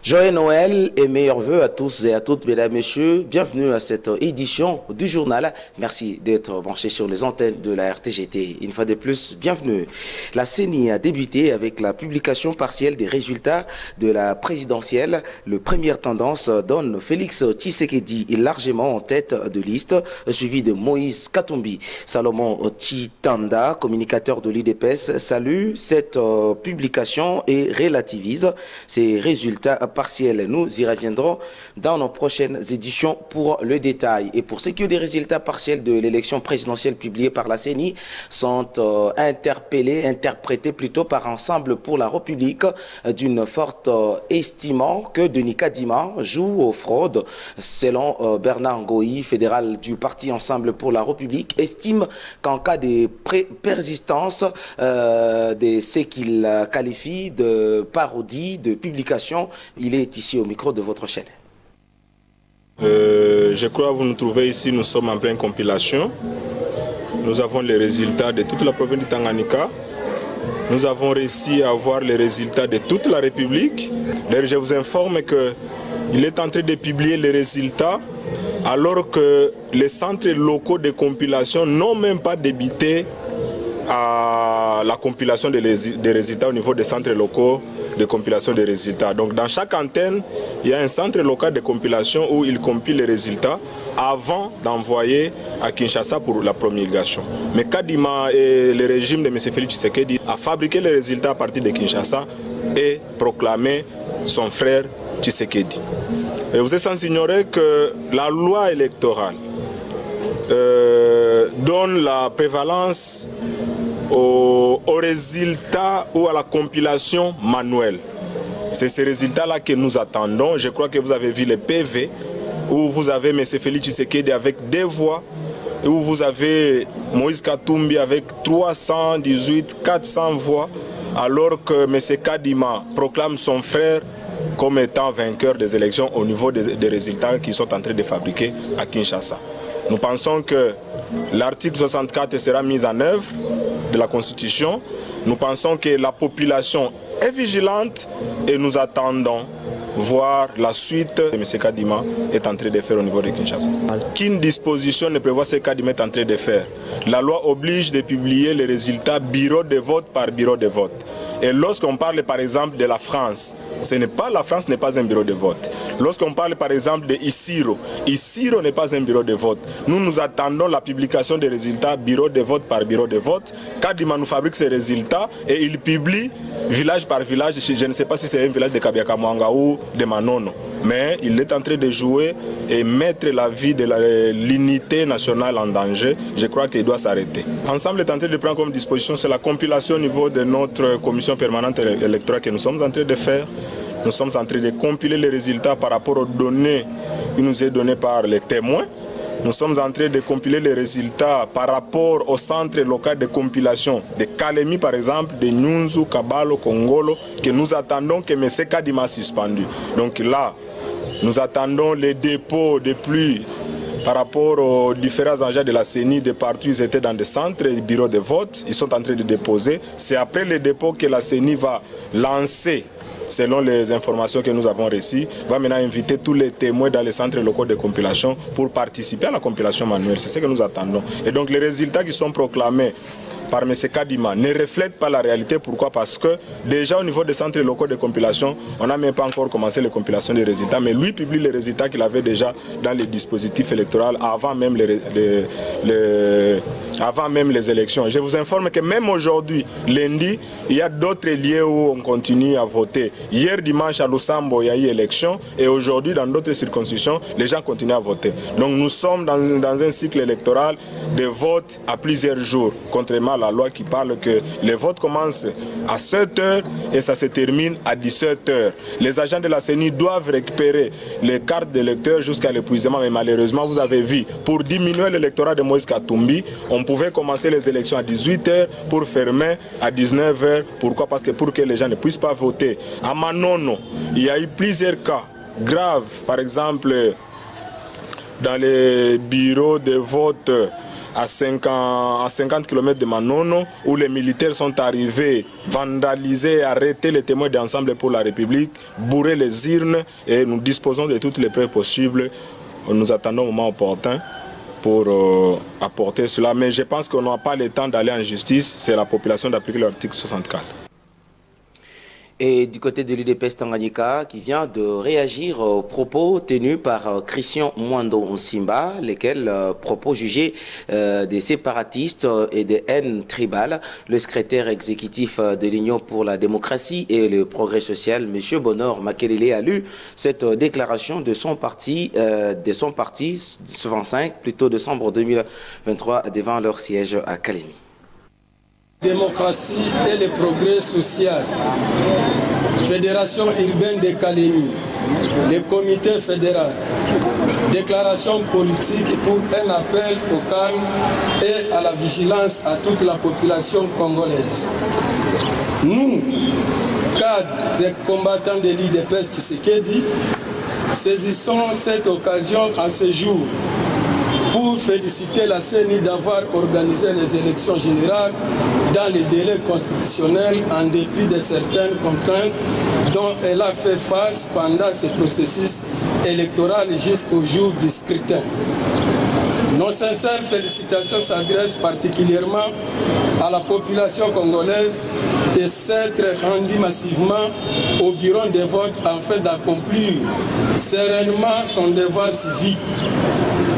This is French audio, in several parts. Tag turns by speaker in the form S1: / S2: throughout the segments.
S1: Joyeux Noël et meilleurs vœux à tous et à toutes, mesdames et messieurs. Bienvenue à cette édition du journal. Merci d'être branchés sur les antennes de la RTGT. Une fois de plus, bienvenue. La CENI a débuté avec la publication partielle des résultats de la présidentielle. Le première tendance donne Félix Tshisekedi largement en tête de liste, suivi de Moïse Katumbi. Salomon Chitanda, communicateur de l'IDPS, salue cette publication et relativise ces résultats partiels. Nous y reviendrons dans nos prochaines éditions pour le détail. Et pour ce qui est des résultats partiels de l'élection présidentielle publiée par la CENI, sont interprétés plutôt par Ensemble pour la République, d'une forte estimant que Denis Kadima joue aux fraudes. Selon Bernard Ngoï, fédéral du parti Ensemble pour la République, estime qu'en cas de persistance de ce qu'il qualifie de parodie, de publication, il est ici au micro de votre chaîne.
S2: Je crois que vous nous trouvez ici, nous sommes en pleine compilation. Nous avons les résultats de toute la province du Tanganyika. Nous avons réussi à avoir les résultats de toute la République. D'ailleurs, je vous informe qu'il est en train de publier les résultats alors que les centres locaux de compilation n'ont même pas débuté à la compilation des résultats au niveau des centres locaux de compilation des résultats. Donc dans chaque antenne, il y a un centre local de compilation où ils compilent les résultats avant d'envoyer à Kinshasa pour la promulgation. Mais Kadima et le régime de M. Félix Tshisekedi a fabriqué les résultats à partir de Kinshasa et proclamé son frère Tshisekedi. Et vous êtes sans ignorer que la loi électorale donne la prévalence aux résultats ou à la compilation manuelle. C'est ces résultats-là que nous attendons. Je crois que vous avez vu les PV où vous avez M. Félix Tshisekedi avec 2 voix, et où vous avez Moïse Katumbi avec 400 voix, alors que M. Kadima proclame son frère comme étant vainqueur des élections au niveau des résultats qu'ils sont en train de fabriquer à Kinshasa. Nous pensons que l'article 64 sera mis en œuvre de la Constitution. Nous pensons que la population est vigilante et nous attendons voir la suite que M. Kadima est en train de faire au niveau de Kinshasa. Qu'une disposition ne prévoit ce que Kadima est en train de faire. La loi oblige de publier les résultats bureau de vote par bureau de vote. Et lorsqu'on parle par exemple de la France, la France n'est pas un bureau de vote. Lorsqu'on parle par exemple de Isiro, Isiro n'est pas un bureau de vote. Nous attendons la publication des résultats bureau de vote par bureau de vote. Kadima nous fabrique ces résultats et il publie village par village. Je ne sais pas si c'est un village de Kabiakamwanga ou de Manono. Mais il est en train de jouer et mettre la vie de l'unité nationale en danger. Je crois qu'il doit s'arrêter. Ensemble est en train de prendre comme disposition, c'est la compilation au niveau de notre commission permanente électorale que nous sommes en train de faire. Nous sommes en train de compiler les résultats par rapport aux données qui nous sont données par les témoins. Nous sommes en train de compiler les résultats par rapport au centre local de compilation de Kalemi, par exemple, de Nyunzu, Kabalo, Kongolo, que nous attendons que M. Kadima suspendu. Donc là, nous attendons les dépôts de pluie par rapport aux différents agents de la CENI de partout. Ils étaient dans des centres et des bureaux de vote. Ils sont en train de déposer. C'est après les dépôts que la CENI va lancer, selon les informations que nous avons reçues, va maintenant inviter tous les témoins dans les centres locaux de compilation pour participer à la compilation manuelle. C'est ce que nous attendons. Et donc les résultats qui sont proclamés par M. Kadima ne reflètent pas la réalité. Pourquoi? Parce que déjà au niveau des centres locaux de compilation, on n'a même pas encore commencé les compilations des résultats, mais lui publie les résultats qu'il avait déjà dans les dispositifs électoraux avant même les élections. Je vous informe que même aujourd'hui, lundi, il y a d'autres lieux où on continue à voter. Hier dimanche à Lusambo, il y a eu élection et aujourd'hui dans d'autres circonscriptions, les gens continuent à voter. Donc nous sommes dans un cycle électoral de vote à plusieurs jours, contrairement à la loi qui parle que les votes commencent à 7 h et ça se termine à 17 h. Les agents de la CENI doivent récupérer les cartes d'électeurs jusqu'à l'épuisement, mais malheureusement, vous avez vu, pour diminuer l'électorat de Moïse Katumbi, on pouvait commencer les élections à 18 h pour fermer à 19 h. Pourquoi? Parce que pour que les gens ne puissent pas voter. À Manono, il y a eu plusieurs cas graves, par exemple, dans les bureaux de vote à 50 km de Manono, où les militaires sont arrivés vandaliser, arrêter les témoins d'Ensemble pour la République, bourrer les urnes, et nous disposons de toutes les preuves possibles. Nous attendons le moment opportun pour apporter cela. Mais je pense qu'on n'a pas le temps d'aller en justice, c'est la population d'appliquer l'article 64.
S1: Et du côté de l'UDPS Tanganyika, qui vient de réagir aux propos tenus par Christian Mwando Nsimba, lesquels propos jugés des séparatistes et des haines tribales. Le secrétaire exécutif de l'Union pour la démocratie et le progrès social, M. Bonheur Makelele, a lu cette déclaration de son parti ce 25, plutôt décembre 2023, devant leur siège à Kalemi.
S3: Démocratie et le progrès social, Fédération urbaine de Kalemi, le comité fédéral, déclaration politique pour un appel au calme et à la vigilance à toute la population congolaise. Nous, cadres et combattants de l'UDPS Tshisekedi, saisissons cette occasion en ce jour pour féliciter la CENI d'avoir organisé les élections générales dans les délais constitutionnels en dépit de certaines contraintes dont elle a fait face pendant ce processus électoral jusqu'au jour du scrutin. Nos sincères félicitations s'adressent particulièrement à la population congolaise de s'être rendue massivement au bureau de vote afin d'accomplir sereinement son devoir civique.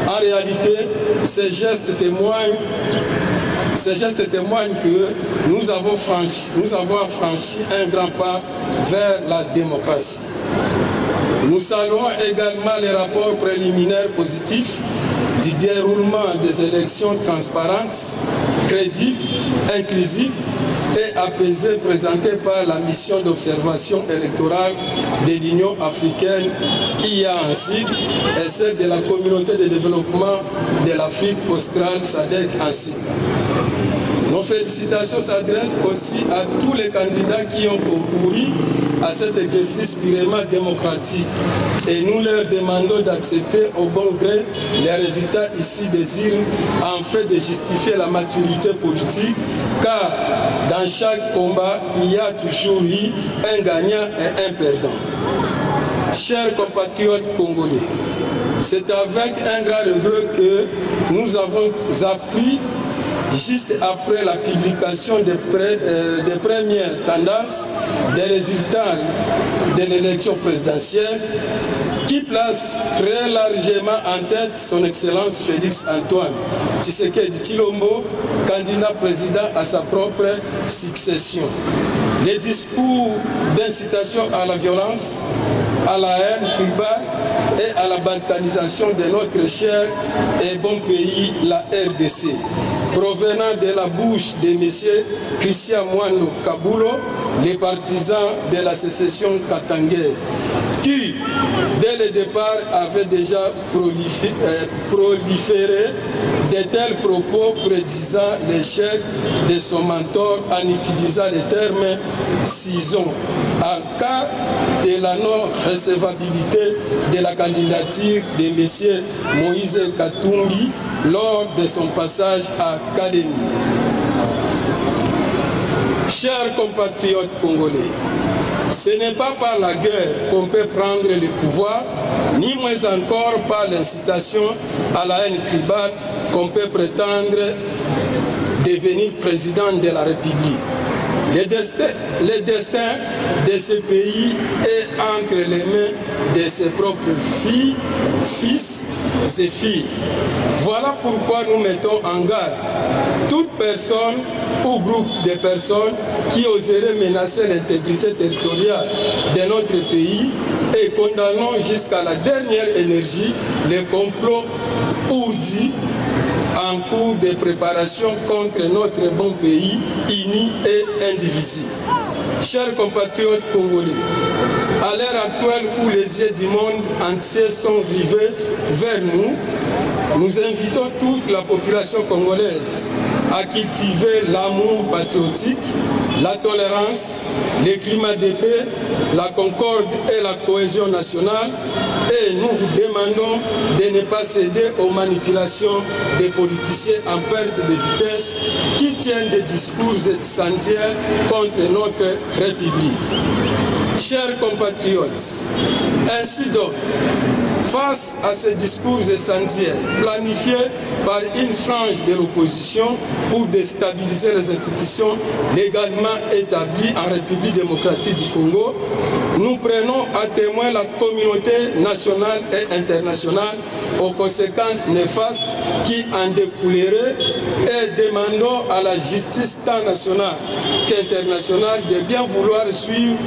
S3: En réalité, ces gestes témoignent que nous avons franchi un grand pas vers la démocratie. Nous saluons également les rapports préliminaires positifs du déroulement des élections transparentes, crédibles, inclusives et apaisées présentées par la mission d'observation électorale de l'Union africaine, IA ainsi, et celle de la communauté de développement de l'Afrique australe, SADC ainsi. Nos félicitations s'adressent aussi à tous les candidats qui ont concouru à cet exercice purement démocratique et nous leur demandons d'accepter au bon gré les résultats issus des urnes afin de justifier la maturité politique, car dans chaque combat, il y a toujours eu un gagnant et un perdant. Chers compatriotes congolais, c'est avec un grand regret que nous avons appris juste après la publication des premières tendances des résultats de l'élection présidentielle qui place très largement en tête son Excellence Félix Antoine Tshisekedi Tshilombo, candidat président à sa propre succession. Les discours d'incitation à la violence, à la haine tribale et à la balkanisation de notre cher et bon pays, la RDC, provenant de la bouche de M. Christian Mwando Kabulo, les partisans de la sécession katangaise, qui, dès le départ, avaient déjà proliféré de tels propos prédisant l'échec de son mentor en utilisant le terme « ciseaux » en cas de la non-recevabilité de la candidature de M. Moïse Katumbi lors de son passage à Kalemi. Chers compatriotes congolais, ce n'est pas par la guerre qu'on peut prendre le pouvoir, ni moins encore par l'incitation à la haine tribale qu'on peut prétendre devenir président de la République. Le destin de ce pays est entre les mains de ses propres filles, fils et filles. Voilà pourquoi nous mettons en garde toute personne ou groupe de personnes qui oseraient menacer l'intégrité territoriale de notre pays et condamnons jusqu'à la dernière énergie les complots ourdis en cours de préparation contre notre bon pays uni et indivisible. Chers compatriotes congolais, à l'heure actuelle où les yeux du monde entier sont rivés vers nous, nous invitons toute la population congolaise à cultiver l'amour patriotique, la tolérance, le climat de paix, la concorde et la cohésion nationale. Et nous vous demandons de ne pas céder aux manipulations des politiciens en perte de vitesse qui tiennent des discours incendiaires contre notre République. Chers compatriotes, ainsi donc, face à ces discours incendiaires planifiés par une frange de l'opposition pour déstabiliser les institutions légalement établies en République démocratique du Congo, nous prenons à témoin la communauté nationale et internationale aux conséquences néfastes qui en découleraient et demandons à la justice tant nationale qu'internationale de bien vouloir suivre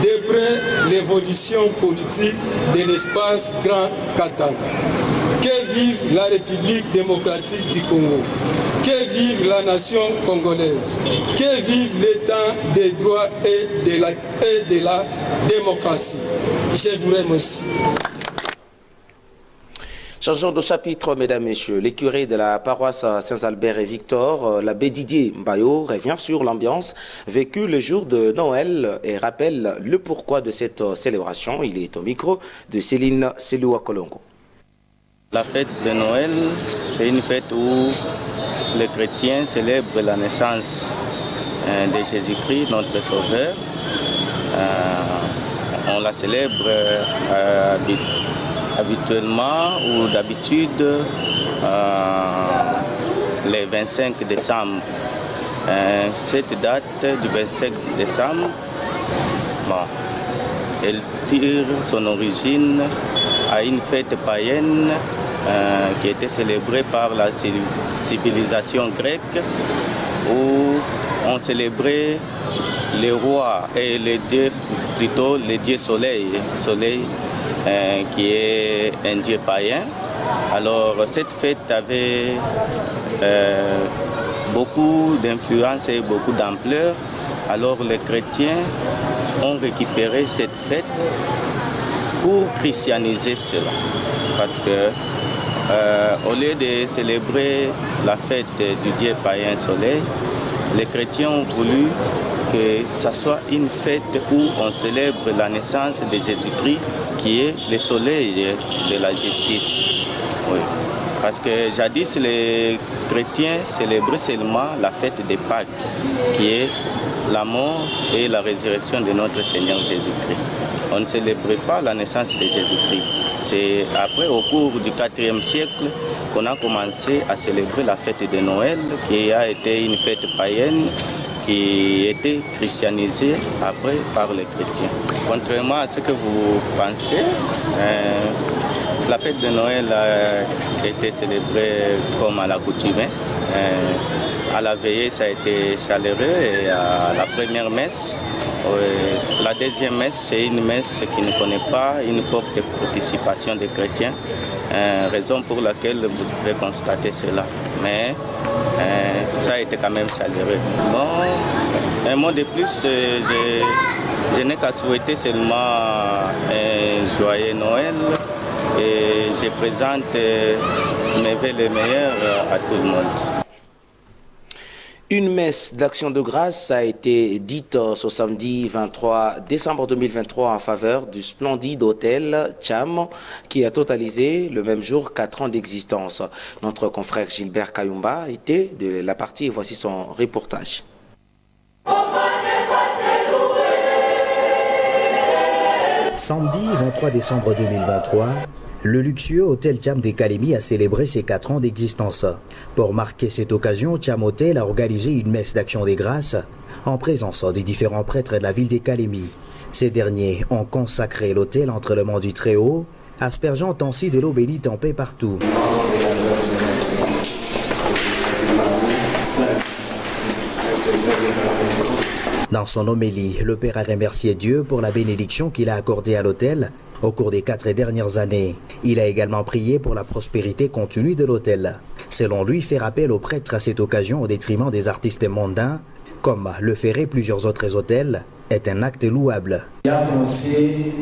S3: de près l'évolution politique de l'espace Grand Katanga. Que vive la République démocratique du Congo. Que vive la nation congolaise. Que vive l'État des droits et de la démocratie. Je vous remercie.
S1: Changeons de chapitre, mesdames, messieurs. Les curés de la paroisse Saint-Albert et Victor, l'abbé Didier Mbayo, revient sur l'ambiance vécue le jour de Noël et rappelle le pourquoi de cette célébration. Il est au micro de Céline Seloua Kolongo.
S4: La fête de Noël, c'est une fête où les chrétiens célèbrent la naissance de Jésus-Christ, notre Sauveur. On la célèbre habituellement ou d'habitude le 25 décembre. Cette date du 25 décembre, elle tire son origine à une fête païenne qui était célébrée par la civilisation grecque où on célébrait les rois et les dieux, plutôt les dieux soleil qui est un dieu païen. Alors cette fête avait beaucoup d'influence et beaucoup d'ampleur. Alors les chrétiens ont récupéré cette fête pour christianiser cela. Parce que au lieu de célébrer la fête du dieu païen soleil, les chrétiens ont voulu que ça soit une fête où on célèbre la naissance de Jésus-Christ qui est le soleil de la justice. Oui. Parce que jadis les chrétiens célébraient seulement la fête de Pâques qui est la mort et la résurrection de notre Seigneur Jésus-Christ. On ne célébrait pas la naissance de Jésus-Christ. C'est après, au cours du IVe siècle, qu'on a commencé à célébrer la fête de Noël, qui a été une fête païenne, qui était christianisée après par les chrétiens. Contrairement à ce que vous pensez, la fête de Noël a été célébrée comme à l'accoutumée. À la veillée, ça a été chaleureux et à la première messe, la deuxième messe, c'est une messe qui ne connaît pas une forte participation des chrétiens, raison pour laquelle vous avez constaté cela. Mais ça a été quand même chaleureux. Bon, un mot de plus, je n'ai qu'à souhaiter seulement un joyeux Noël et je présente mes vœux les meilleurs à tout le monde.
S1: Une messe d'action de grâce a été dite ce samedi 23 décembre 2023 en faveur du splendide hôtel Cham qui a totalisé le même jour 4 ans d'existence. Notre confrère Gilbert Kayumba était de la partie et voici son reportage.
S5: Samedi 23 décembre 2023, le luxueux hôtel Cham de Kalemi a célébré ses 4 ans d'existence. Pour marquer cette occasion, Cham Hotel a organisé une messe d'action des grâces en présence des différents prêtres de la ville de Kalemi. Ces derniers ont consacré l'hôtel entre les mains du Très-Haut, aspergeant ainsi de l'eau bénite en paix partout. Dans son homélie, le Père a remercié Dieu pour la bénédiction qu'il a accordée à l'hôtel au cours des 4 dernières années. Il a également prié pour la prospérité continue de l'hôtel. Selon lui, faire appel aux prêtres à cette occasion au détriment des artistes mondains, comme le feraient plusieurs autres hôtels, est un acte louable.
S6: Il a pensé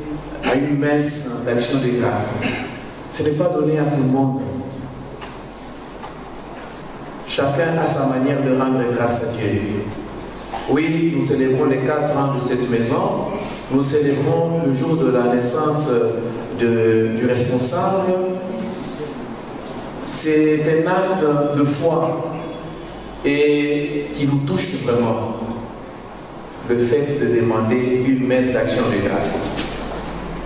S6: à une messe d'action de grâce. Ce n'est pas donné à tout le monde. Chacun a sa manière de rendre grâce à Dieu. Oui, nous célébrons les 4 ans de cette maison. Nous célébrons le jour de la naissance du responsable. C'est un acte de foi et qui nous touche vraiment. Le fait de demander une messe d'action de grâce.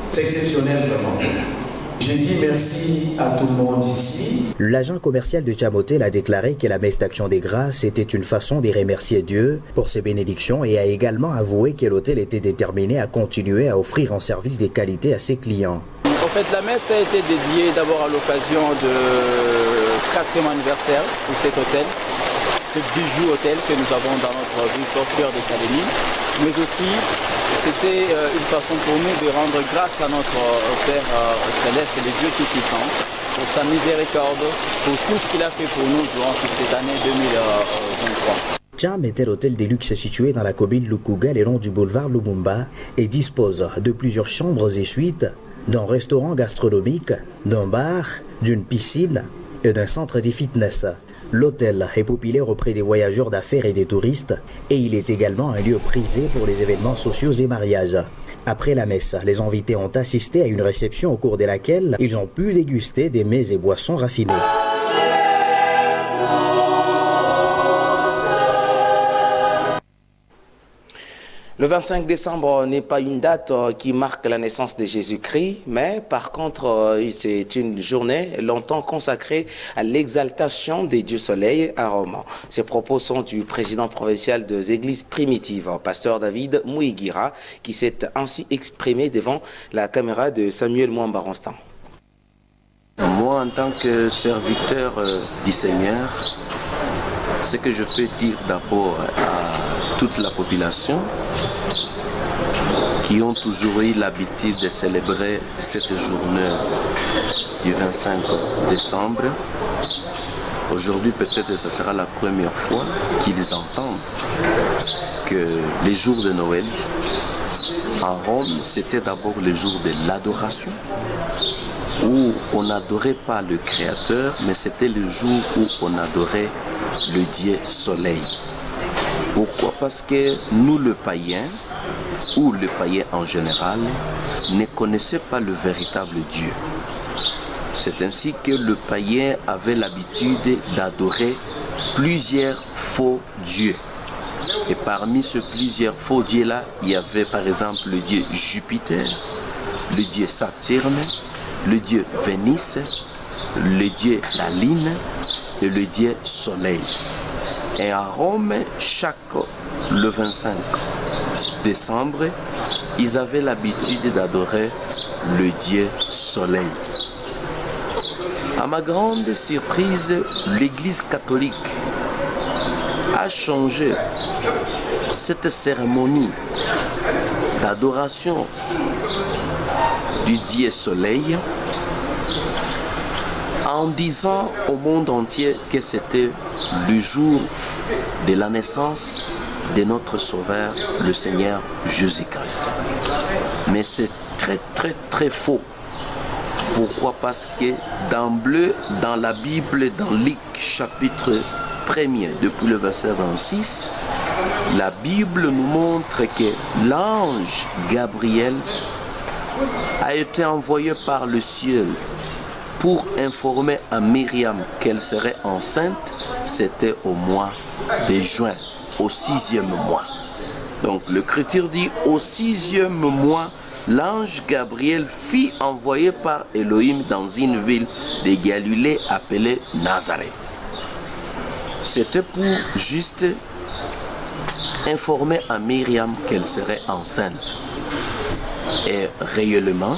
S6: C'est exceptionnel vraiment. Je dis merci à tout le monde ici.
S5: L'agent commercial de Tchamotel a déclaré que la messe d'action des grâces était une façon de remercier Dieu pour ses bénédictions et a également avoué que l'hôtel était déterminé à continuer à offrir un service de qualité à ses clients.
S7: En fait, la messe a été dédiée d'abord à l'occasion de 4e anniversaire de cet hôtel, ce bijou hôtel que nous avons dans notre ville portuaire de Calémie, mais aussi c'était une façon pour nous de rendre grâce à notre Père Céleste, le Dieu Tout-Puissant, pour sa miséricorde, pour tout ce qu'il a fait pour nous durant toute cette année 2023.
S5: Tcham est un hôtel de luxe situé dans la commune Lukuga, le long du boulevard Lumumba, et dispose de plusieurs chambres et suites, d'un restaurant gastronomique, d'un bar, d'une piscine et d'un centre de fitness. L'hôtel est populaire auprès des voyageurs d'affaires et des touristes et il est également un lieu prisé pour les événements sociaux et mariages. Après la messe, les invités ont assisté à une réception au cours de laquelle ils ont pu déguster des mets et boissons raffinés.
S1: Le 25 décembre n'est pas une date qui marque la naissance de Jésus-Christ, mais par contre, c'est une journée longtemps consacrée à l'exaltation des dieux soleil à Rome. Ces propos sont du président provincial des églises primitives, pasteur David Mouigira, qui s'est ainsi exprimé devant la caméra de Samuel Mwamba-Ronstan.
S8: Moi, en tant que serviteur du Seigneur, ce que je peux dire d'abord à toute la population qui ont toujours eu l'habitude de célébrer cette journée du 25 décembre, aujourd'hui peut-être que ce sera la première fois qu'ils entendent que les jours de Noël en Rome, c'était d'abord le jour de l'adoration, où on n'adorait pas le Créateur, mais c'était le jour où on adorait le Dieu Soleil. Pourquoi? Parce que nous, le païen, ou le païen en général, ne connaissait pas le véritable Dieu. C'est ainsi que le païen avait l'habitude d'adorer plusieurs faux dieux. Et parmi ces plusieurs faux dieux-là, il y avait par exemple le dieu Jupiter, le dieu Saturne, le dieu Vénus, le dieu la Lune et le dieu Soleil. Et à Rome, le 25 décembre, ils avaient l'habitude d'adorer le dieu Soleil. À ma grande surprise, l'Église catholique a changé cette cérémonie d'adoration du dieu Soleil en disant au monde entier que c'était le jour de la naissance de notre Sauveur, le Seigneur Jésus-Christ. Mais c'est très faux. Pourquoi? Parce que d'emblée, dans la Bible, dans Luc chapitre 1er, depuis le verset 26, la Bible nous montre que l'ange Gabriel a été envoyé par le ciel pour informer à Myriam qu'elle serait enceinte. C'était au mois de juin, au 6e mois. Donc l'Écriture dit au 6e mois, l'ange Gabriel fut envoyé par Elohim dans une ville de Galilée appelée Nazareth. C'était pour juste informer à Myriam qu'elle serait enceinte. Et réellement,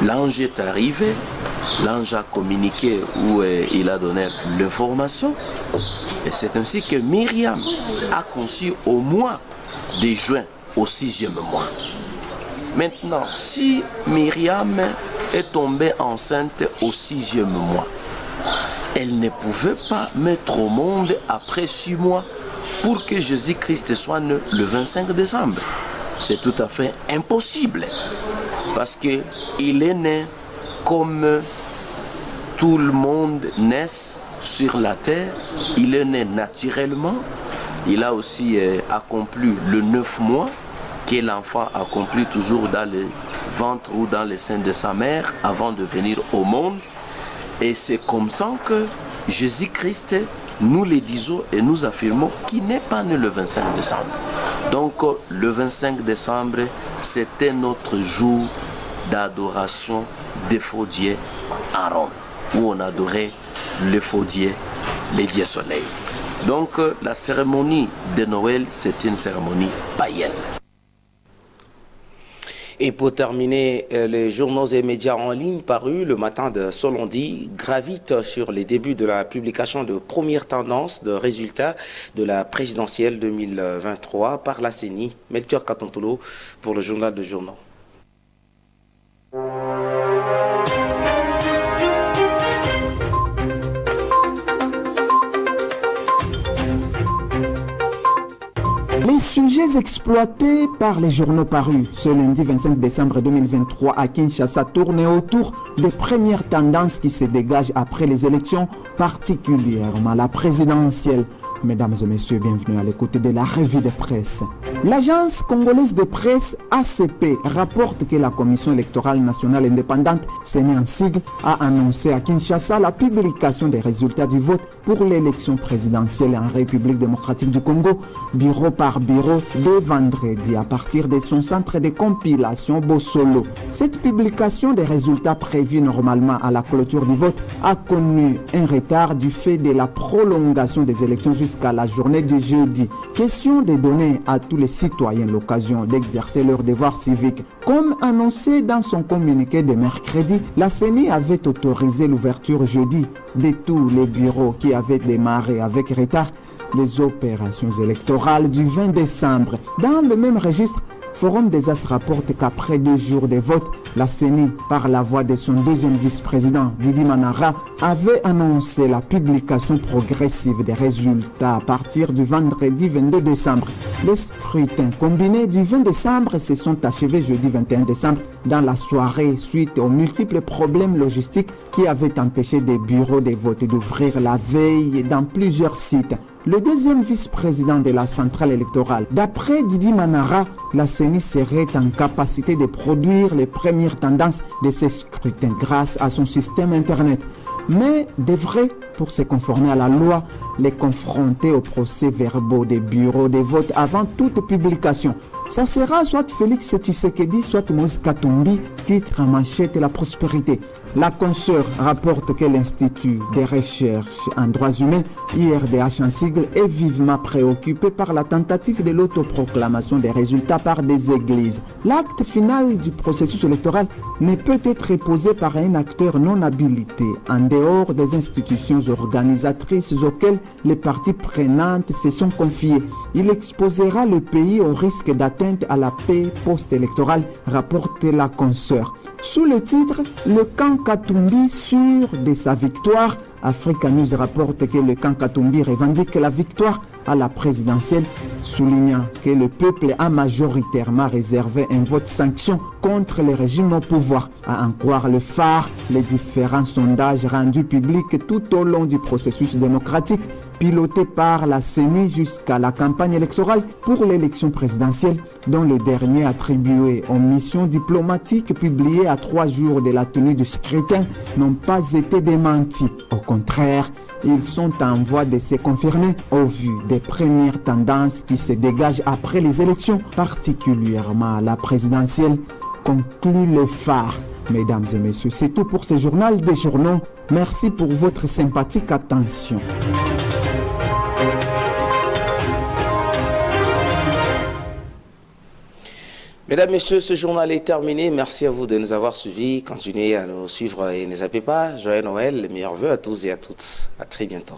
S8: l'ange est arrivé, l'ange a communiqué où il a donné l'information. Et c'est ainsi que Myriam a conçu au mois de juin, au 6e mois. Maintenant, si Myriam est tombée enceinte au 6e mois, elle ne pouvait pas mettre au monde après 6 mois pour que Jésus-Christ soit né le 25 décembre. C'est tout à fait impossible. Parce qu'il est né comme tout le monde naît sur la terre. Il est né naturellement. Il a aussi accompli le 9 mois que l'enfant accomplit toujours dans le ventre ou dans le sein de sa mère avant de venir au monde. Et c'est comme ça que Jésus-Christ, nous le disons et nous affirmons qu'il n'est pas né le 25 décembre. Donc le 25 décembre, c'était notre jour d'adoration des faux dieux à Rome, où on adorait les faux dieux, les dieux soleil. Donc la cérémonie de Noël, c'est une cérémonie païenne.
S1: Et pour terminer, les journaux et médias en ligne parus le matin de ce lundi gravitent sur les débuts de la publication de premières tendances de résultats de la présidentielle 2023 par la CENI. Melchior Katontolo pour le journal de journaux.
S9: Les sujets exploités par les journaux parus ce lundi 25 décembre 2023 à Kinshasa tournent autour des premières tendances qui se dégagent après les élections, particulièrement la présidentielle. Mesdames et messieurs, bienvenue à l'écoute de la revue de presse. L'agence congolaise de presse ACP rapporte que la Commission électorale nationale indépendante, CENI en sigle, a annoncé à Kinshasa la publication des résultats du vote pour l'élection présidentielle en République démocratique du Congo, bureau par bureau, dès vendredi à partir de son centre de compilation Bossolo. Cette publication des résultats prévus normalement à la clôture du vote a connu un retard du fait de la prolongation des élections jusqu'à la journée du jeudi. Question de donner à tous les citoyens l'occasion d'exercer leur devoir civique. Comme annoncé dans son communiqué de mercredi, la CENI avait autorisé l'ouverture jeudi de tous les bureaux qui avaient démarré avec retard les opérations électorales du 20 décembre. Dans le même registre, Forum des As rapporte qu'après 2 jours de vote, la CENI, par la voix de son deuxième vice-président, Didi Manara, avait annoncé la publication progressive des résultats à partir du vendredi 22 décembre. Les scrutins combinés du 20 décembre se sont achevés jeudi 21 décembre dans la soirée suite aux multiples problèmes logistiques qui avaient empêché des bureaux de vote d'ouvrir la veille dans plusieurs sites. Le deuxième vice-président de la centrale électorale, d'après Didi Manara, la CENI serait en capacité de produire les premières tendances de ces scrutins grâce à son système Internet, mais devrait, pour se conformer à la loi, les confronter aux procès-verbaux des bureaux de vote avant toute publication. Ça sera soit Félix Tshisekedi, soit Moïse Katumbi, titre en manchette La Prospérité. La consoeur rapporte que l'Institut des recherches en droits humains, IRDH en sigle, est vivement préoccupé par la tentative de l'autoproclamation des résultats par des églises. L'acte final du processus électoral ne peut être posé par un acteur non habilité, en dehors des institutions organisatrices auxquelles les parties prenantes se sont confiées. Il exposera le pays au risque d'atteinte à la paix post-électorale, rapporte la consoeur. Sous le titre « Le camp Katumbi sûr de sa victoire », Africa News rapporte que le camp Katumbi revendique la victoire à la présidentielle, soulignant que le peuple a majoritairement réservé un vote sanction contre le régime au pouvoir. À en croire le phare, les différents sondages rendus publics tout au long du processus démocratique piloté par la CENI jusqu'à la campagne électorale pour l'élection présidentielle, dont le dernier attribué aux missions diplomatiques publiées à 3 jours de la tenue du scrutin, n'ont pas été démentis. Au contraire, ils sont en voie de se confirmer au vu des premières tendances qui se dégagent après les élections, particulièrement la présidentielle, conclut le phare. Mesdames et messieurs, c'est tout pour ce journal des journaux. Merci pour votre sympathique attention.
S1: Mesdames, Messieurs, ce journal est terminé. Merci à vous de nous avoir suivis. Continuez à nous suivre et ne zappez pas. Joyeux Noël, les meilleurs vœux à tous et à toutes. À très bientôt.